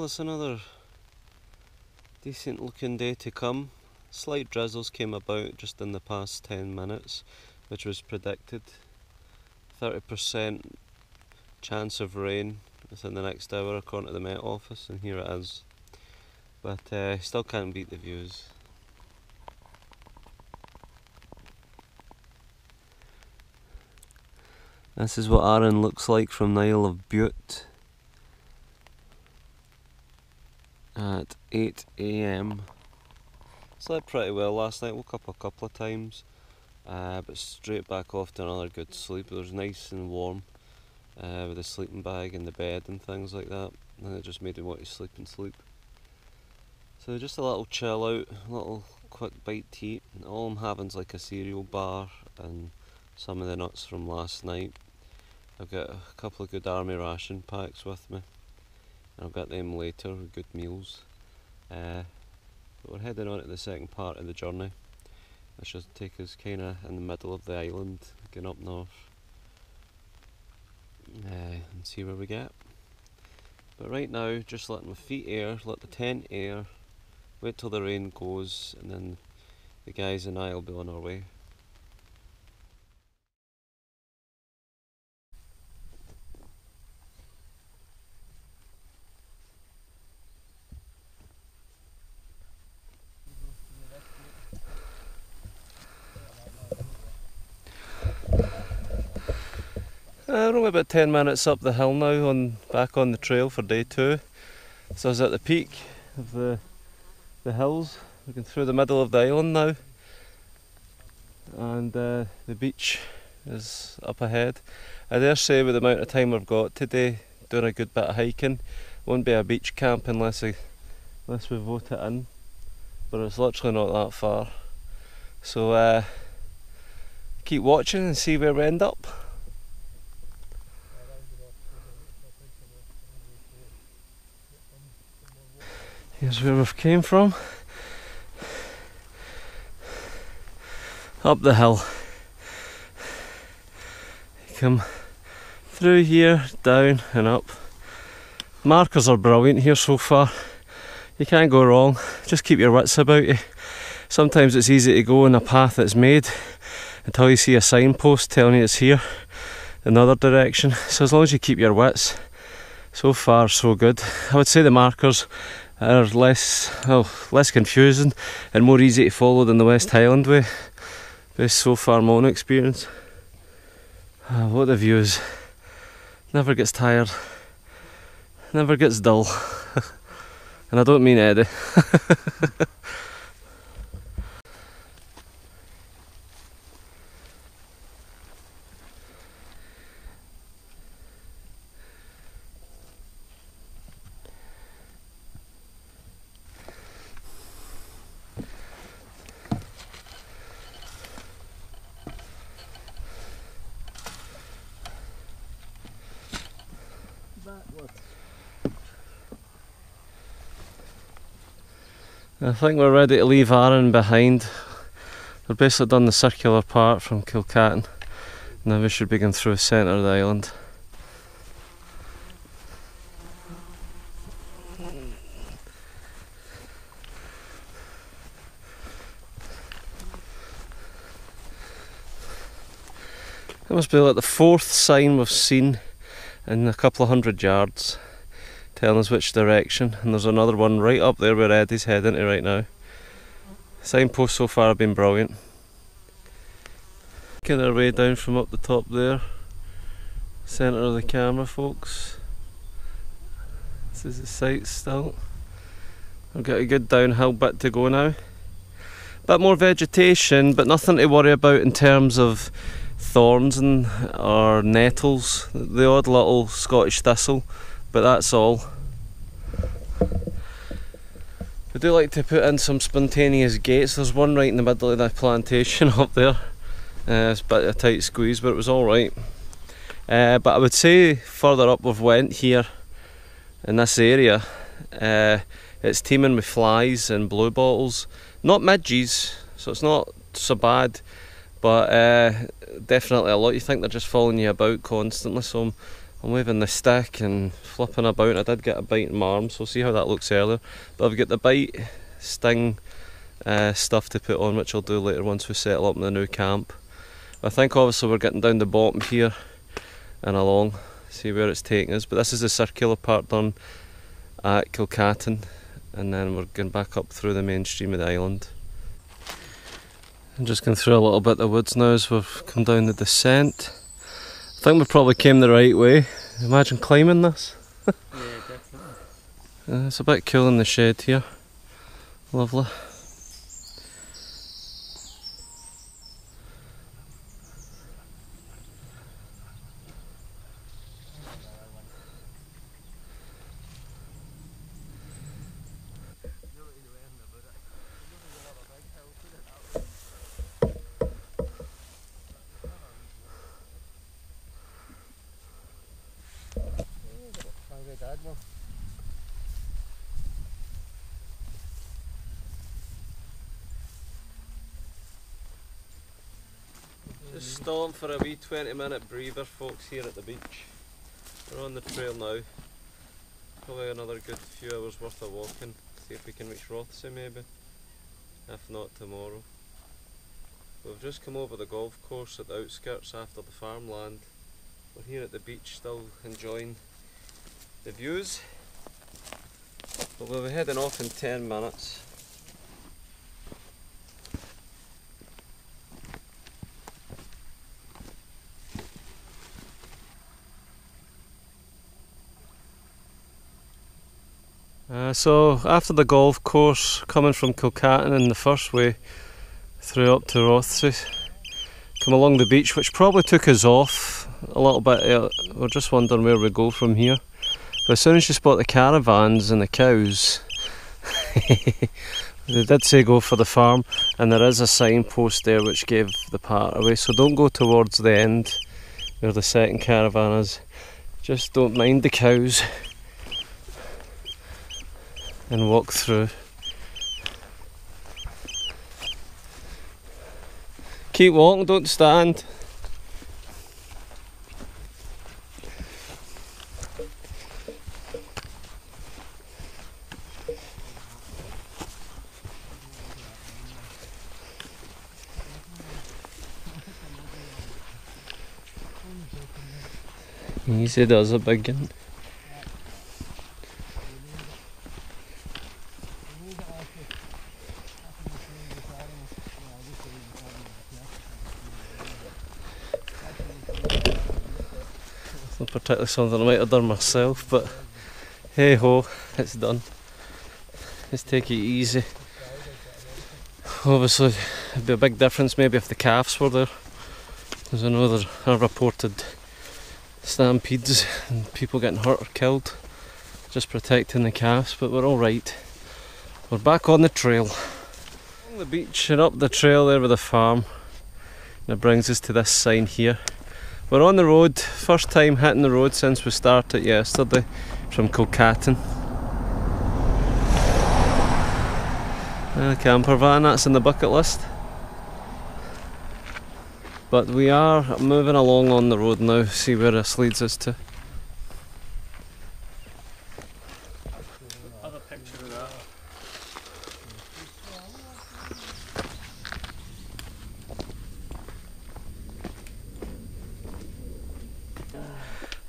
us another decent looking day to come. Slight drizzles came about just in the past 10 minutes, which was predicted. 30% chance of rain within the next hour according to the Met Office, and here it is. But still can't beat the views. This is what Arran looks like from the Isle of Bute at 8 AM. Slept pretty well last night, woke up a couple of times, but straight back off to another good sleep. It was nice and warm with the sleeping bag and the bed and things like that, and it just made me want to sleep and sleep. So just a little chill out, a little quick bite to eat. All I'm having is like a cereal bar and some of the nuts from last night. I've got a couple of good army ration packs with me, and I'll get them later with good meals. But we're heading on to the second part of the journey, which should take us kind of in the middle of the island, going up north, and see where we get. But right now, just letting my feet air, let the tent air, wait till the rain goes, and then the guys and I will be on our way. We're only about 10 minutes up the hill now, back on the trail for day 2. So I was at the peak of the hills, looking through the middle of the island now, and the beach is up ahead. I dare say with the amount of time we've got today, doing a good bit of hiking, won't be a beach camp unless we vote it in, but it's literally not that far. So keep watching and see where we end up. Here's where we've came from. Up the hill. You come through here, down and up. Markers are brilliant here so far. You can't go wrong. Just keep your wits about you. Sometimes it's easy to go in a path that's made until you see a signpost telling you it's here in the other direction. So as long as you keep your wits, so far so good. I would say the markers are less confusing and more easy to follow than the West Highland way, based so far my own experience. What the views. Never gets tired, never gets dull. And I don't mean Eddie. I think we're ready to leave Arran behind. We've basically done the circular part from Kilcatan. Now we should be going through the centre of the island. That must be like the 4th sign we've seen in a couple of 100 yards, telling us which direction, and there's another one right up there where Eddie's heading to right now. Signposts so far have been brilliant. Making our way down from up the top there, centre of the camera folks. This is the site still. We've got a good downhill bit to go now. Bit more vegetation, but nothing to worry about in terms of thorns or nettles. The odd little Scottish thistle, but that's all. We do like to put in some spontaneous gates. There's one right in the middle of the plantation up there. It's a bit of a tight squeeze, but it was alright. But I would say further up we've went here in this area, it's teeming with flies and blue bottles. Not midges, so it's not so bad, but definitely a lot. You think they're just following you about constantly, so I'm I'm waving the stick and flipping about. I did get a bite in my arm, so we'll see how that looks earlier. But I've got the bite, sting stuff to put on, which I'll do later once we settle up in the new camp. I think obviously we're getting down the bottom here and along, see where it's taking us. But this is the circular part done at Kilcatan, and then we're going back up through the main stream of the island. I'm just going through a little bit of the woods now as we've come down the descent. I think we probably came the right way. Imagine climbing this. Yeah, definitely. It's a bit cool in the shade here. Lovely. Just stalling for a wee 20-minute breather, folks, here at the beach. We're on the trail now. Probably another good few hours worth of walking. See if we can reach Rothsay maybe. If not, tomorrow. We've just come over the golf course at the outskirts after the farmland. We're here at the beach still enjoying the views. But we'll be heading off in 10 minutes. So after the golf course, coming from Kilcatan in the first way through up to Rothsay, come along the beach, which probably took us off a little bit. We're just wondering where we go from here. But as soon as you spot the caravans and the cows, they did say go for the farm, and there is a signpost there which gave the part away, so don't go towards the end where the second caravan is. Just don't mind the cows and walk through. Keep walking, don't stand. Easy does a big one. Not particularly something I might have done myself, but hey ho, it's done. Let's take it easy. Obviously it'd be a big difference maybe if the calves were there, because I know there are reported stampedes and people getting hurt or killed. Just protecting the calves, but we're alright. We're back on the trail. Along the beach and up the trail there with the farm, and it brings us to this sign here. We're on the road, first time hitting the road since we started yesterday from Kilcatan. And a camper van, that's in the bucket list. But we are moving along on the road now, see where this leads us to. Have a picture of that.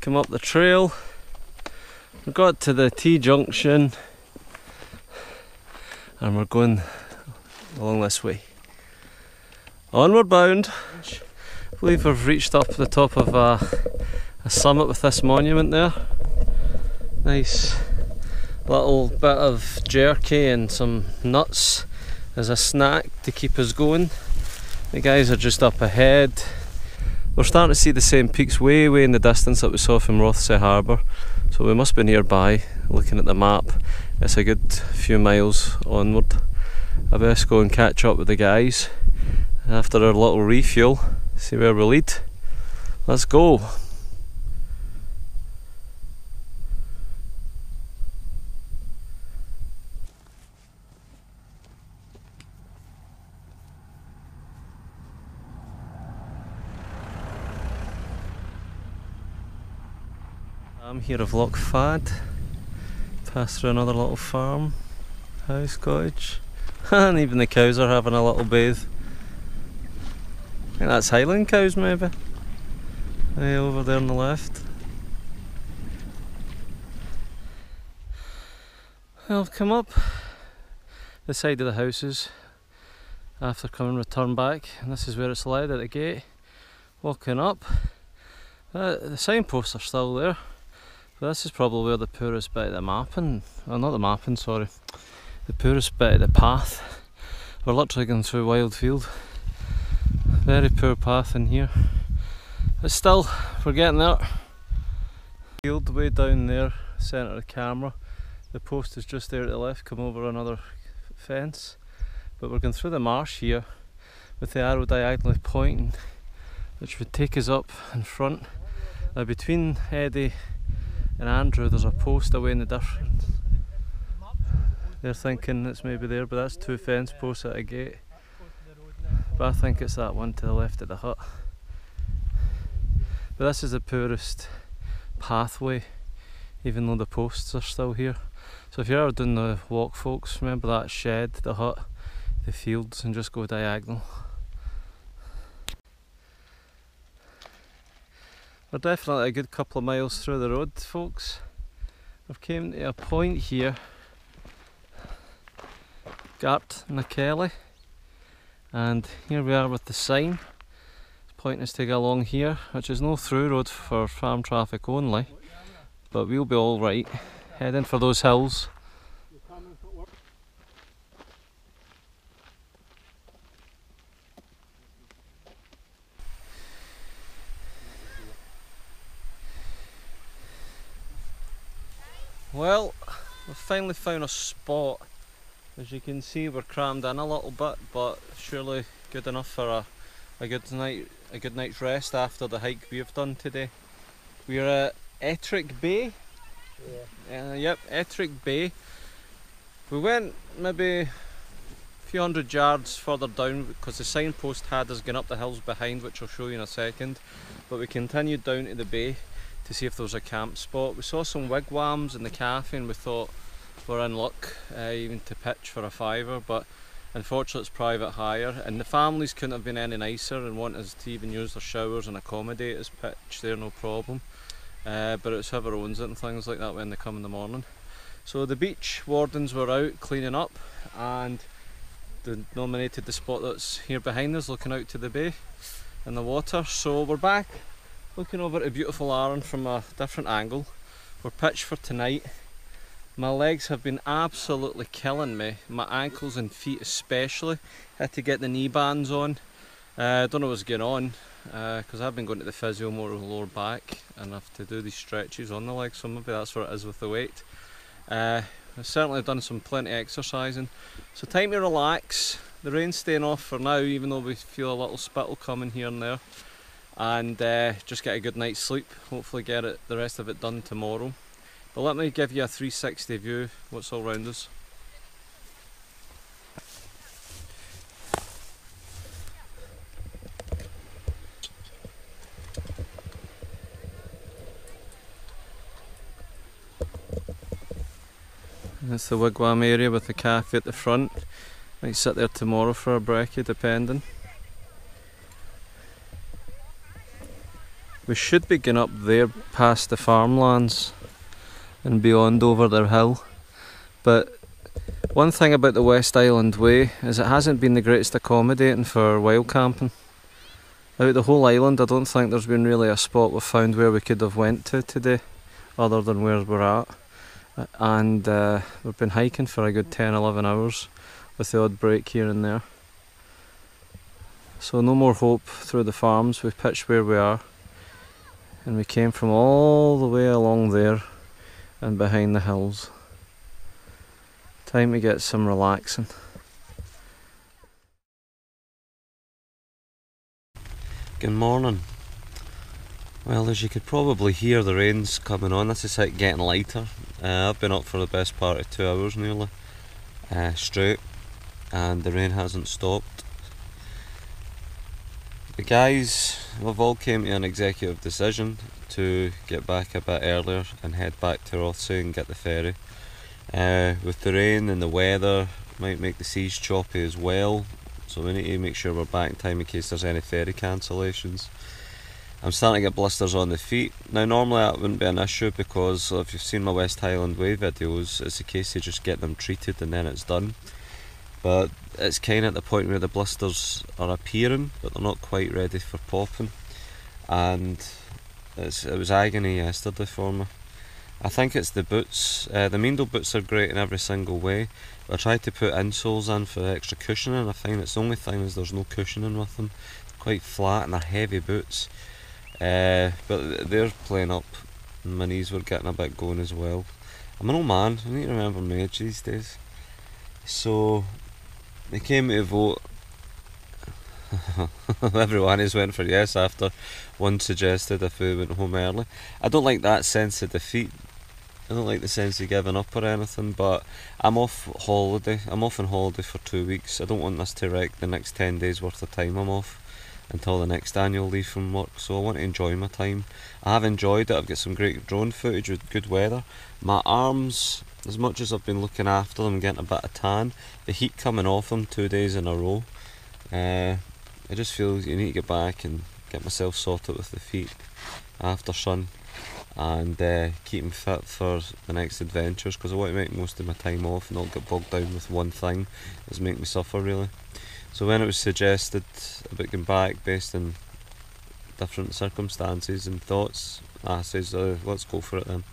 Come up the trail, we got to the T-junction and we're going along this way. Onward bound. I believe we've reached up the top of a summit with this monument there. Nice little bit of jerky and some nuts as a snack to keep us going. The guys are just up ahead. We're starting to see the same peaks way in the distance that we saw from Rothsay Harbour, so we must be nearby. Looking at the map, it's a good few miles onward. I best go and catch up with the guys after our little refuel, see where we lead. Let's go. I'm here of Loch Fad. Pass through another little farm, house, cottage, and even the cows are having a little bathe. I think that's Highland cows maybe. Way over there on the left. I've come up the side of the houses after coming return back, and this is where it's led at the gate. Walking up, the signposts are still there, but this is probably where the poorest bit of the mapping, well not the mapping, sorry, the poorest bit of the path. We're literally going through wild field. Very poor path in here. But still, we're getting there. Field way down there, centre of the camera. The post is just there to the left, come over another fence. But we're going through the marsh here with the arrow diagonally pointing, which would take us up in front. Now between Eddie and Andrew there's a post away in the difference. They're thinking it's maybe there, but that's two fence posts at a gate. But I think it's that one to the left of the hut. But this is the poorest pathway, even though the posts are still here. So if you're ever doing the walk, folks, remember that shed, the hut, the fields, and just go diagonal. We're definitely a good couple of miles through the road, folks. We've came to a point here, Gart na Kelly, and here we are with the sign. Pointing us to go along here, which is no through road for farm traffic only, but we'll be alright heading for those hills. Well, we've finally found a spot. As you can see, we're crammed in a little bit, but surely good enough for a good night's rest after the hike we've done today. We're at Ettrick Bay. Yeah. Yep, Ettrick Bay. We went maybe a few hundred yards further down because the signpost had us going up the hills behind, which I'll show you in a second. But we continued down to the bay to see if there was a camp spot. We saw some wigwams in the cafe and we thought we're in luck even to pitch for a fiver, but unfortunately it's private hire, and the families couldn't have been any nicer and want us to even use their showers and accommodate us pitch there, no problem. But it's whoever owns it and things like that when they come in the morning. So the beach wardens were out cleaning up and they nominated the spot that's here behind us looking out to the bay and the water. So we're back looking over at a beautiful Arran from a different angle. We're pitched for tonight. My legs have been absolutely killing me, my ankles and feet especially. Had to get the knee bands on. Don't know what's going on because I've been going to the physio more of the lower back and I have to do these stretches on the legs, so maybe that's what it is with the weight. I've certainly done some plenty of exercising, so time to relax. The rain's staying off for now, even though we feel a little spittle coming here and there, and just get a good night's sleep, hopefully get the rest of it done tomorrow. But let me give you a 360 view of what's all around us. That's the wigwam area with the cafe at the front. Might sit there tomorrow for a brekkie depending. We should be getting up there past the farmlands and beyond over their hill, but one thing about the West Island Way is it hasn't been the greatest accommodating for wild camping. Out the whole island I don't think there's been really a spot we've found where we could have went to today other than where we're at, and we've been hiking for a good 10-11 hours with the odd break here and there. So no more hope through the farms. We've pitched where we are and we came from all the way along there and behind the hills. Time to get some relaxing. Good morning. Well, as you could probably hear, the rain's coming on. This is it getting lighter. I've been up for the best part of 2 hours nearly straight, and the rain hasn't stopped. The guys, we've all came to an executive decision to get back a bit earlier and head back to Rothsay and get the ferry. With the rain and the weather, might make the seas choppy as well, so we need to make sure we're back in time in case there's any ferry cancellations. I'm starting to get blisters on the feet. Now normally that wouldn't be an issue because if you've seen my West Highland Way videos, it's a case you just get them treated and then it's done. But it's kind of at the point where the blisters are appearing but they're not quite ready for popping, and it was agony yesterday for me. I think it's the boots. The Meindle boots are great in every single way, but I tried to put insoles in for extra cushioning and I find it's the only thing is there's no cushioning with them. They're quite flat and they're heavy boots. But they're playing up and my knees were getting a bit going as well. I'm an old man, I need to remember my age these days. So they came to vote. Everyone has went for yes after one suggested if we went home early. I don't like that sense of defeat. I don't like the sense of giving up or anything, but I'm off holiday. I'm off on holiday for 2 weeks. I don't want this to wreck the next 10 days worth of time I'm off until the next annual leave from work, so I want to enjoy my time. I have enjoyed it. I've got some great drone footage with good weather. My arms, as much as I've been looking after them, getting a bit of tan, the heat coming off them 2 days in a row, I just feel you need to get back and get myself sorted with the feet after sun and keep them fit for the next adventures, because I want to make most of my time off and not get bogged down with one thing that's make me suffer really. So when it was suggested about going back based on different circumstances and thoughts, I says let's go for it then,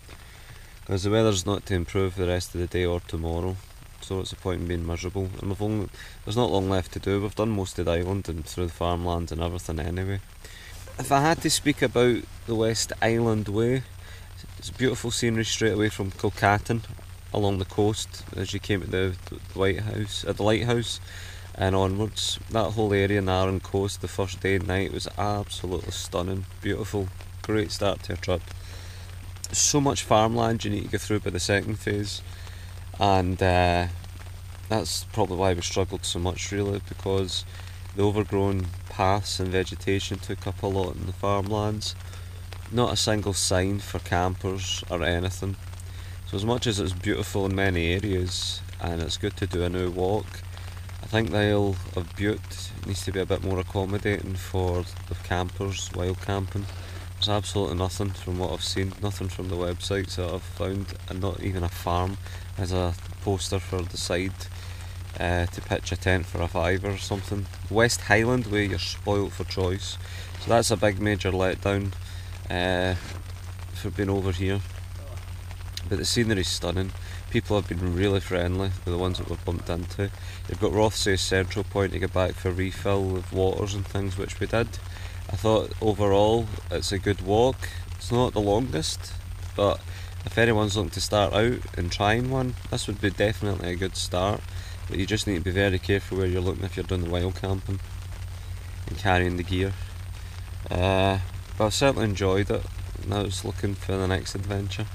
because the weather's not to improve the rest of the day or tomorrow, so what's the point in being miserable? And there's not long left to do. We've done most of the island and through the farmlands and everything anyway. If I had to speak about the West Island Way, it's beautiful scenery straight away from Kilcatton along the coast as you came to the lighthouse and onwards. That whole area in the Arran coast the first day and night was absolutely stunning, beautiful, great start to a trip. So much farmland you need to go through by the second phase, and that's probably why we struggled so much really, because the overgrown paths and vegetation took up a lot in the farmlands. Not a single sign for campers or anything. So as much as it's beautiful in many areas and it's good to do a new walk, I think the Isle of Bute needs to be a bit more accommodating for the campers while camping. There's absolutely nothing from what I've seen, nothing from the websites that I've found, and not even a farm as a poster for the side to pitch a tent for a £5 or something. West Highland Way, you're spoilt for choice, so that's a big major letdown for being over here. But the scenery's stunning. People have been really friendly, the ones that we've bumped into. You've got Rothsay Central Point to get back for refill of waters and things, which we did. I thought overall it's a good walk. It's not the longest, but if anyone's looking to start out and trying one, this would be definitely a good start. But you just need to be very careful where you're looking if you're doing the wild camping and carrying the gear. But I've certainly enjoyed it, and I was looking for the next adventure.